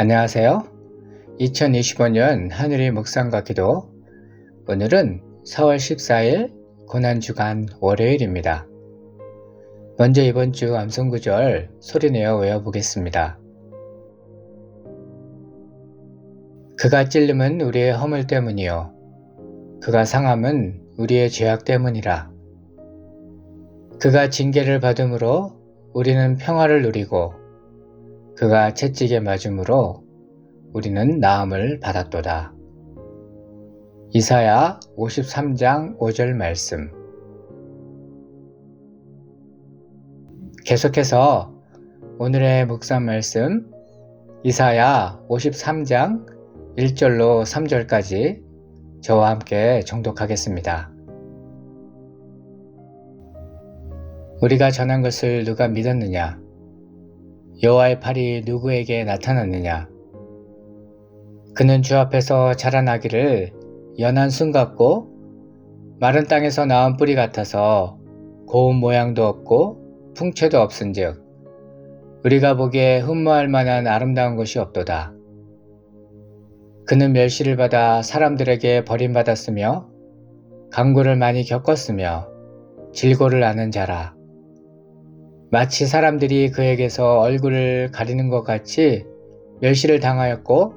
안녕하세요. 2025년 하늘의 묵상과 기도. 오늘은 4월 14일 고난주간 월요일입니다. 먼저 이번 주 암송구절 소리내어 외워보겠습니다. 그가 찔림은 우리의 허물 때문이요 그가 상함은 우리의 죄악 때문이라. 그가 징계를 받음으로 우리는 평화를 누리고 그가 채찍에 맞음으로 우리는 나음을 받았도다. 이사야 53장 5절 말씀. 계속해서 오늘의 묵상 말씀 이사야 53장 1절로 3절까지 저와 함께 정독하겠습니다. 우리가 전한 것을 누가 믿었느냐? 여호와의 팔이 누구에게 나타났느냐? 그는 주 앞에서 자라나기를 연한 순 같고 마른 땅에서 나은 뿌리 같아서 고운 모양도 없고 풍채도 없은즉 우리가 보기에 흠모할 만한 아름다운 것이 없도다. 그는 멸시를 받아 사람들에게 버림받았으며 강구를 많이 겪었으며 질고를 아는 자라. 마치 사람들이 그에게서 얼굴을 가리는 것 같이 멸시를 당하였고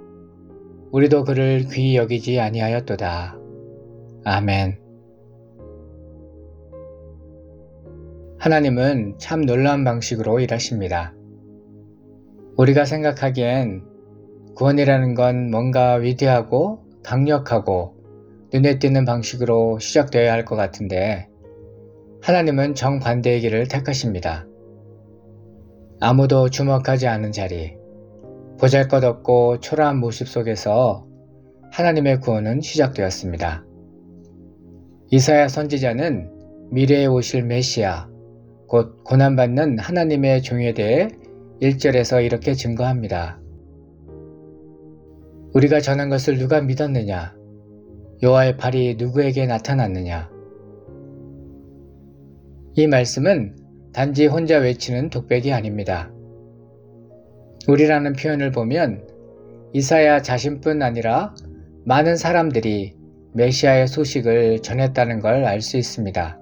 우리도 그를 귀히 여기지 아니하였도다. 아멘. 하나님은 참 놀라운 방식으로 일하십니다. 우리가 생각하기엔 구원이라는 건 뭔가 위대하고 강력하고 눈에 띄는 방식으로 시작되어야 할 것 같은데 하나님은 정반대의 길을 택하십니다. 아무도 주목하지 않은 자리, 보잘것없고 초라한 모습 속에서 하나님의 구원은 시작되었습니다. 이사야 선지자는 미래에 오실 메시아, 곧 고난받는 하나님의 종에 대해 1절에서 이렇게 증거합니다. 우리가 전한 것을 누가 믿었느냐? 여호와의 팔이 누구에게 나타났느냐? 이 말씀은 단지 혼자 외치는 독백이 아닙니다. 우리라는 표현을 보면 이사야 자신뿐 아니라 많은 사람들이 메시아의 소식을 전했다는 걸 알 수 있습니다.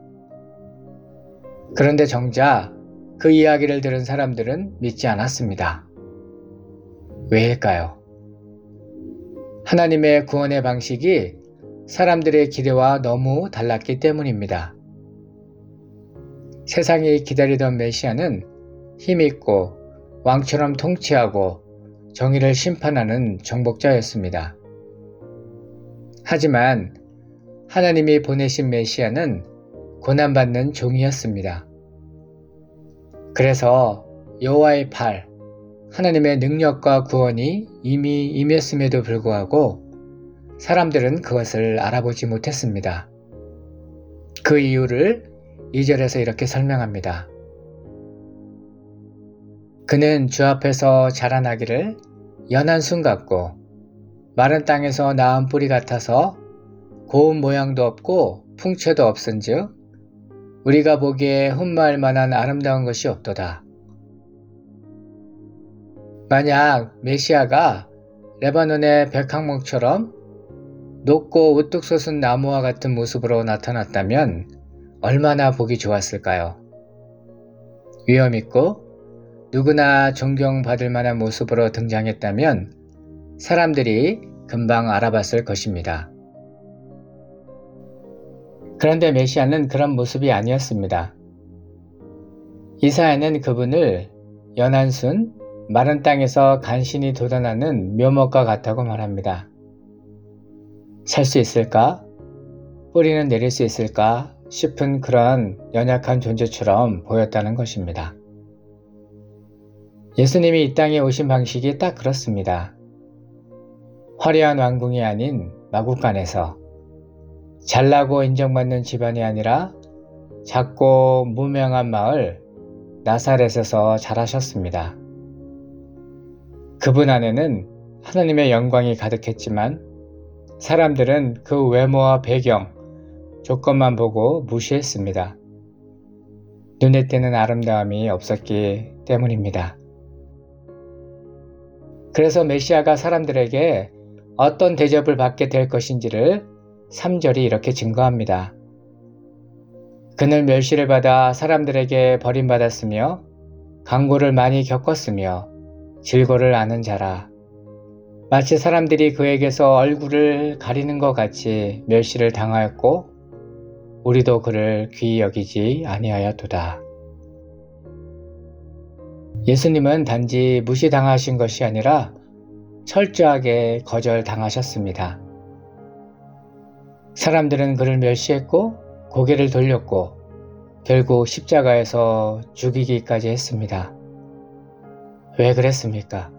그런데 정작 그 이야기를 들은 사람들은 믿지 않았습니다. 왜일까요? 하나님의 구원의 방식이 사람들의 기대와 너무 달랐기 때문입니다. 세상이 기다리던 메시아는 힘있고 왕처럼 통치하고 정의를 심판하는 정복자였습니다. 하지만 하나님이 보내신 메시아는 고난받는 종이었습니다. 그래서 여호와의 팔, 하나님의 능력과 구원이 이미 임했음에도 불구하고 사람들은 그것을 알아보지 못했습니다. 그 이유를 2절에서 이렇게 설명합니다. 그는 주 앞에서 자라나기를 연한 순 같고 마른 땅에서 나은 뿌리 같아서 고운 모양도 없고 풍채도 없은즉 우리가 보기에 흠모할 만한 아름다운 것이 없도다. 만약 메시아가 레바논의 백항목처럼 높고 우뚝 솟은 나무와 같은 모습으로 나타났다면 얼마나 보기 좋았을까요? 위엄있고 누구나 존경받을 만한 모습으로 등장했다면 사람들이 금방 알아봤을 것입니다. 그런데 메시아는 그런 모습이 아니었습니다. 이사야는 그분을 연한 순, 마른 땅에서 간신히 돋아나는 묘목과 같다고 말합니다. 살 수 있을까? 뿌리는 내릴 수 있을까? 싶은 그런 연약한 존재처럼 보였다는 것입니다. 예수님이 이 땅에 오신 방식이 딱 그렇습니다. 화려한 왕궁이 아닌 마구간에서 잘나고 인정받는 집안이 아니라 작고 무명한 마을 나사렛에서 자라셨습니다. 그분 안에는 하나님의 영광이 가득했지만 사람들은 그 외모와 배경, 조건만 보고 무시했습니다. 눈에 띄는 아름다움이 없었기 때문입니다. 그래서 메시아가 사람들에게 어떤 대접을 받게 될 것인지를 3절이 이렇게 증거합니다. 그는 멸시를 받아 사람들에게 버림받았으며 강고를 많이 겪었으며 질고를 아는 자라. 마치 사람들이 그에게서 얼굴을 가리는 것 같이 멸시를 당하였고 우리도 그를 귀히 여기지 아니하였도다. 예수님은 단지 무시당하신 것이 아니라 철저하게 거절당하셨습니다. 사람들은 그를 멸시했고 고개를 돌렸고 결국 십자가에서 죽이기까지 했습니다. 왜 그랬습니까?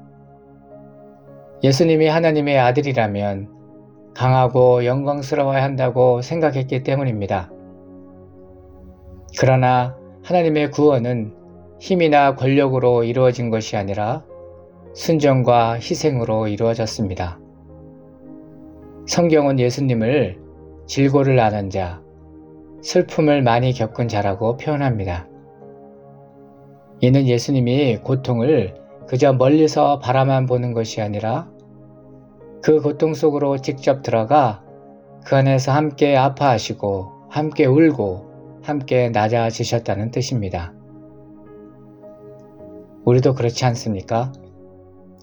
예수님이 하나님의 아들이라면 강하고 영광스러워야 한다고 생각했기 때문입니다. 그러나 하나님의 구원은 힘이나 권력으로 이루어진 것이 아니라 순종과 희생으로 이루어졌습니다. 성경은 예수님을 질고를 아는 자, 슬픔을 많이 겪은 자라고 표현합니다. 이는 예수님이 고통을 그저 멀리서 바라만 보는 것이 아니라 그 고통 속으로 직접 들어가 그 안에서 함께 아파하시고 함께 울고 함께 낮아지셨다는 뜻입니다. 우리도 그렇지 않습니까?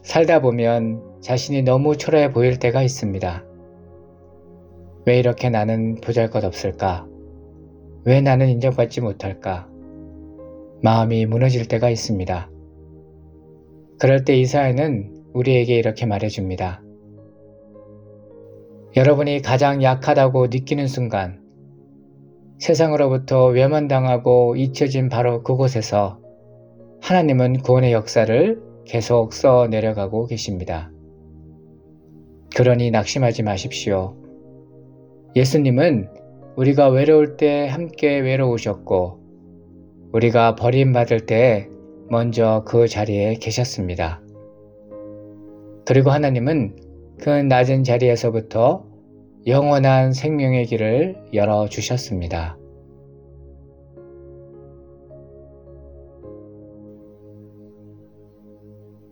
살다 보면 자신이 너무 초라해 보일 때가 있습니다. 왜 이렇게 나는 보잘것없을까? 왜 나는 인정받지 못할까? 마음이 무너질 때가 있습니다. 그럴 때 이사야는 우리에게 이렇게 말해줍니다. 여러분이 가장 약하다고 느끼는 순간, 세상으로부터 외면당하고 잊혀진 바로 그곳에서 하나님은 구원의 역사를 계속 써 내려가고 계십니다. 그러니 낙심하지 마십시오. 예수님은 우리가 외로울 때 함께 외로우셨고 우리가 버림받을 때 먼저 그 자리에 계셨습니다. 그리고 하나님은 그 낮은 자리에서부터 영원한 생명의 길을 열어주셨습니다.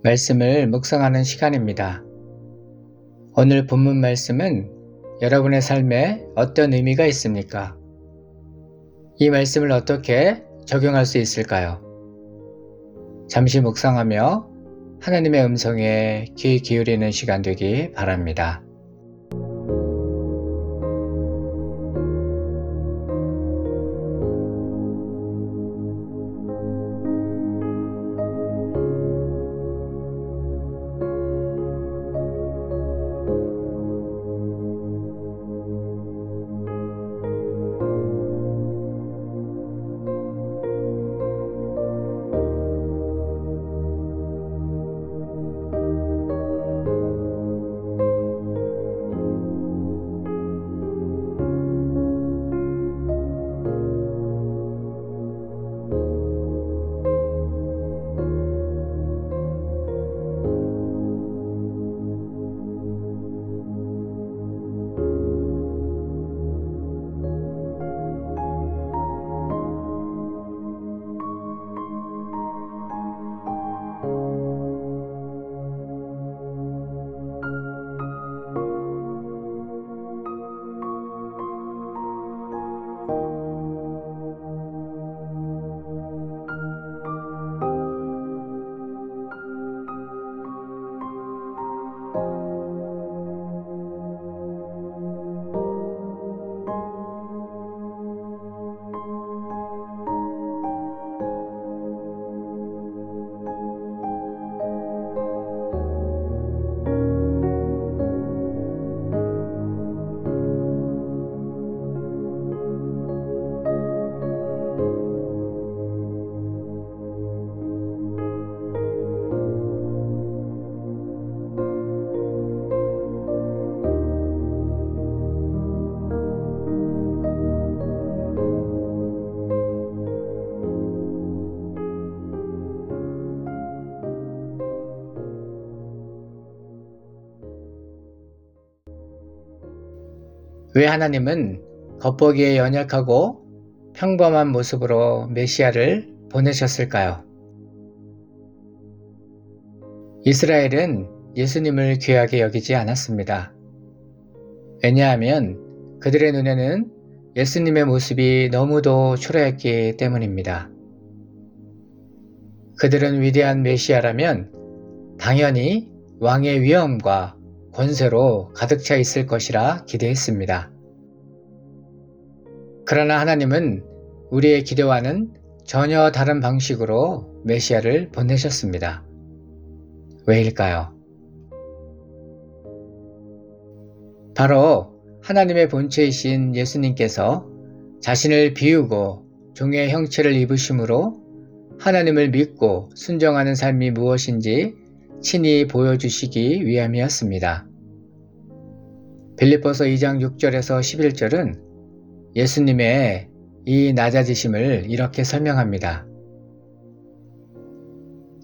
말씀을 묵상하는 시간입니다. 오늘 본문 말씀은 여러분의 삶에 어떤 의미가 있습니까? 이 말씀을 어떻게 적용할 수 있을까요? 잠시 묵상하며 하나님의 음성에 귀 기울이는 시간 되기 바랍니다. 왜 하나님은 겉보기에 연약하고 평범한 모습으로 메시아를 보내셨을까요? 이스라엘은 예수님을 귀하게 여기지 않았습니다. 왜냐하면 그들의 눈에는 예수님의 모습이 너무도 초라했기 때문입니다. 그들은 위대한 메시아라면 당연히 왕의 위엄과 권세로 가득 차 있을 것이라 기대했습니다. 그러나 하나님은 우리의 기대와는 전혀 다른 방식으로 메시아를 보내셨습니다. 왜일까요? 바로 하나님의 본체이신 예수님께서 자신을 비우고 종의 형체를 입으심으로 하나님을 믿고 순종하는 삶이 무엇인지 친히 보여주시기 위함이었습니다. 빌립보서 2장 6절에서 11절은 예수님의 이 낮아지심을 이렇게 설명합니다.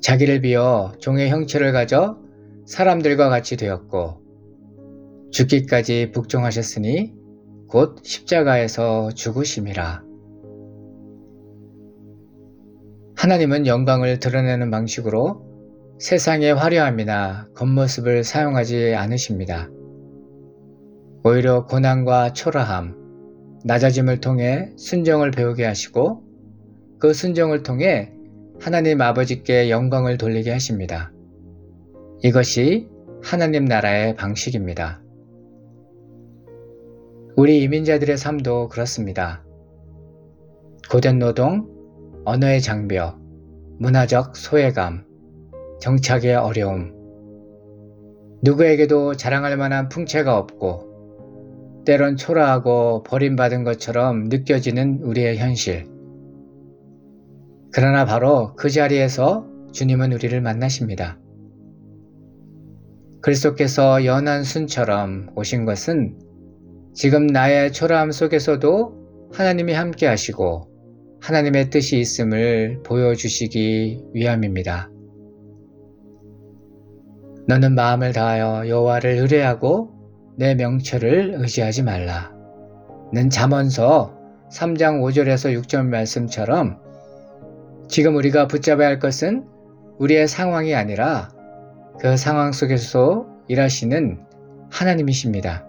자기를 비워 종의 형체를 가져 사람들과 같이 되었고 죽기까지 복종하셨으니 곧 십자가에서 죽으심이라. 하나님은 영광을 드러내는 방식으로 세상의 화려함이나 겉모습을 사용하지 않으십니다. 오히려 고난과 초라함, 낮아짐을 통해 순종을 배우게 하시고 그 순종을 통해 하나님 아버지께 영광을 돌리게 하십니다. 이것이 하나님 나라의 방식입니다. 우리 이민자들의 삶도 그렇습니다. 고된 노동, 언어의 장벽, 문화적 소외감, 정착의 어려움, 누구에게도 자랑할 만한 풍채가 없고 때론 초라하고 버림받은 것처럼 느껴지는 우리의 현실. 그러나 바로 그 자리에서 주님은 우리를 만나십니다. 그리스도께서 연한 순처럼 오신 것은 지금 나의 초라함 속에서도 하나님이 함께 하시고 하나님의 뜻이 있음을 보여주시기 위함입니다. 너는 마음을 다하여 여호와를 의뢰하고 내 명철을 의지하지 말라. 는 잠언서 3장 5절에서 6절 말씀처럼 지금 우리가 붙잡아야 할 것은 우리의 상황이 아니라 그 상황 속에서 일하시는 하나님이십니다.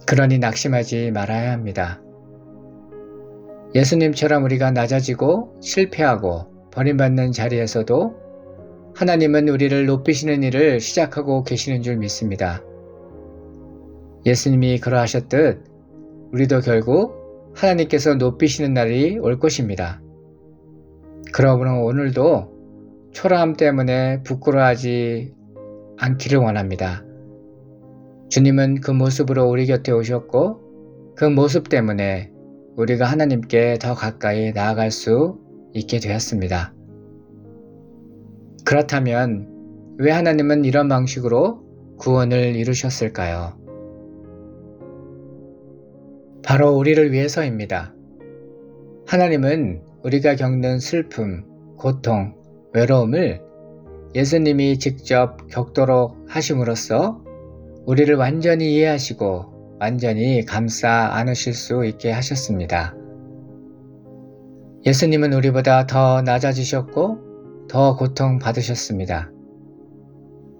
그러니 낙심하지 말아야 합니다. 예수님처럼 우리가 낮아지고 실패하고 버림받는 자리에서도 하나님은 우리를 높이시는 일을 시작하고 계시는 줄 믿습니다. 예수님이 그러하셨듯 우리도 결국 하나님께서 높이시는 날이 올 것입니다. 그러므로 오늘도 초라함 때문에 부끄러워하지 않기를 원합니다. 주님은 그 모습으로 우리 곁에 오셨고 그 모습 때문에 우리가 하나님께 더 가까이 나아갈 수 있게 되었습니다. 그렇다면 왜 하나님은 이런 방식으로 구원을 이루셨을까요? 바로 우리를 위해서입니다. 하나님은 우리가 겪는 슬픔, 고통, 외로움을 예수님이 직접 겪도록 하심으로써 우리를 완전히 이해하시고 완전히 감싸 안으실 수 있게 하셨습니다. 예수님은 우리보다 더 낮아지셨고 더 고통받으셨습니다.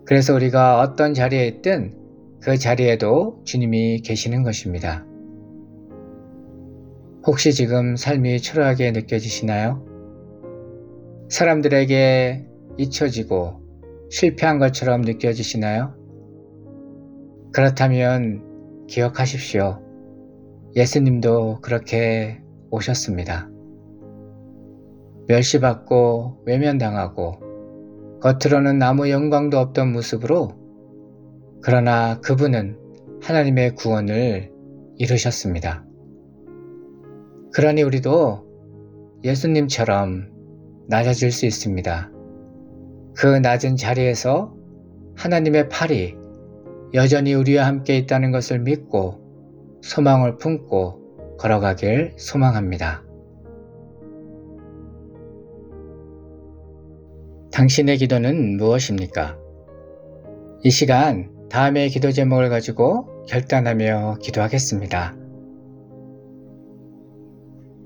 그래서 우리가 어떤 자리에 있든 그 자리에도 주님이 계시는 것입니다. 혹시 지금 삶이 초라하게 느껴지시나요? 사람들에게 잊혀지고 실패한 것처럼 느껴지시나요? 그렇다면 기억하십시오. 예수님도 그렇게 오셨습니다. 멸시받고 외면당하고 겉으로는 아무 영광도 없던 모습으로 그러나 그분은 하나님의 구원을 이루셨습니다. 그러니 우리도 예수님처럼 낮아질 수 있습니다. 그 낮은 자리에서 하나님의 팔이 여전히 우리와 함께 있다는 것을 믿고 소망을 품고 걸어가길 소망합니다. 당신의 기도는 무엇입니까? 이 시간 다음의 기도 제목을 가지고 결단하며 기도하겠습니다.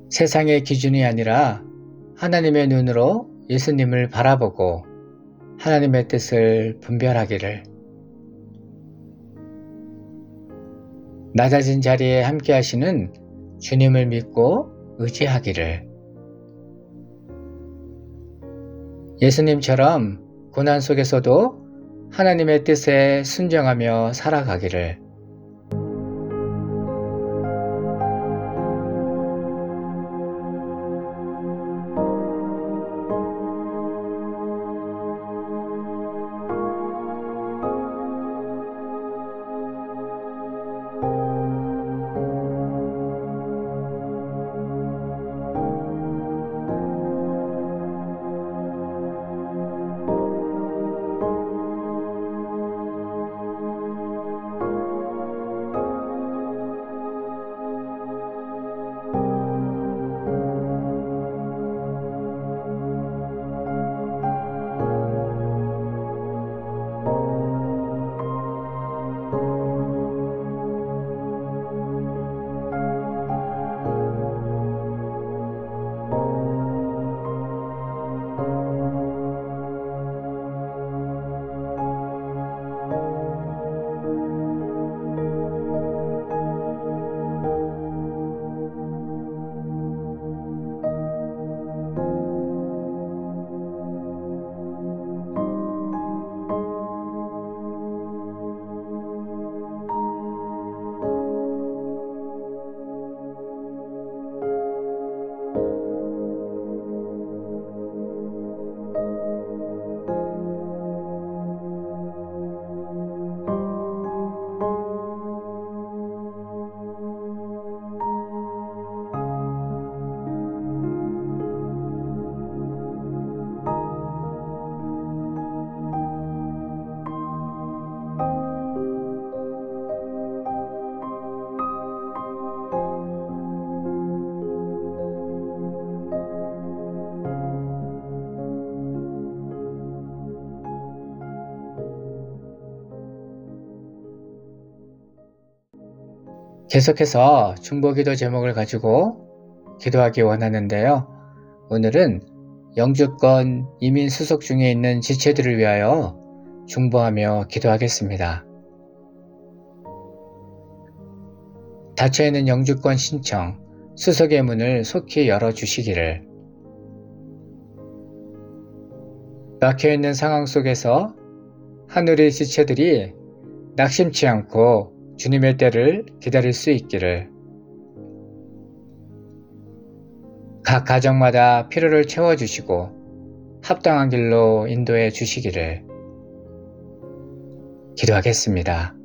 세상의 기준이 아니라 하나님의 눈으로 예수님을 바라보고 하나님의 뜻을 분별하기를, 낮아진 자리에 함께 하시는 주님을 믿고 의지하기를, 예수님처럼 고난 속에서도 하나님의 뜻에 순종하며 살아가기를, 계속해서 중보기도 제목을 가지고 기도하기 원하는데요. 오늘은 영주권 이민 수속 중에 있는 지체들을 위하여 중보하며 기도하겠습니다. 닫혀있는 영주권 신청, 수속의 문을 속히 열어주시기를, 막혀있는 상황 속에서 하늘의 지체들이 낙심치 않고 주님의 때를 기다릴 수 있기를, 각 가정마다 필요를 채워주시고 합당한 길로 인도해 주시기를 기도하겠습니다.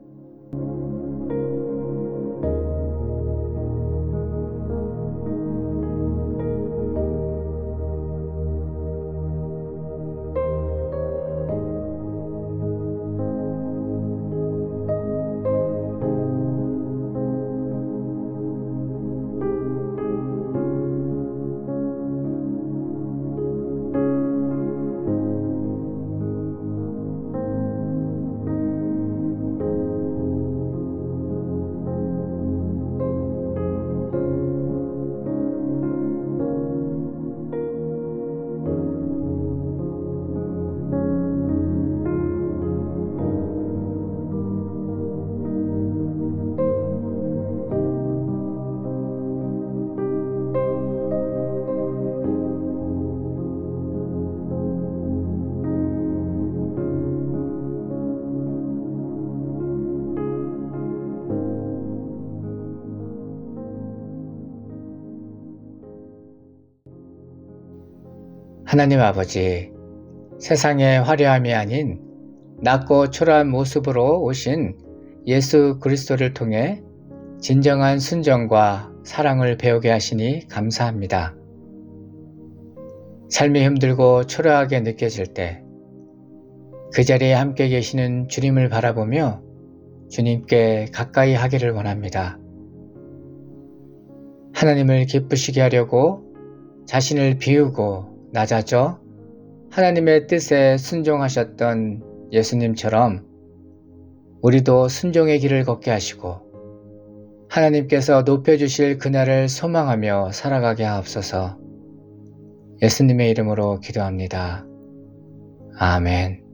하나님 아버지, 세상의 화려함이 아닌 낮고 초라한 모습으로 오신 예수 그리스도를 통해 진정한 순종과 사랑을 배우게 하시니 감사합니다. 삶이 힘들고 초라하게 느껴질 때 그 자리에 함께 계시는 주님을 바라보며 주님께 가까이 하기를 원합니다. 하나님을 기쁘시게 하려고 자신을 비우고 낮아져 하나님의 뜻에 순종하셨던 예수님처럼 우리도 순종의 길을 걷게 하시고 하나님께서 높여주실 그날을 소망하며 살아가게 하옵소서. 예수님의 이름으로 기도합니다. 아멘.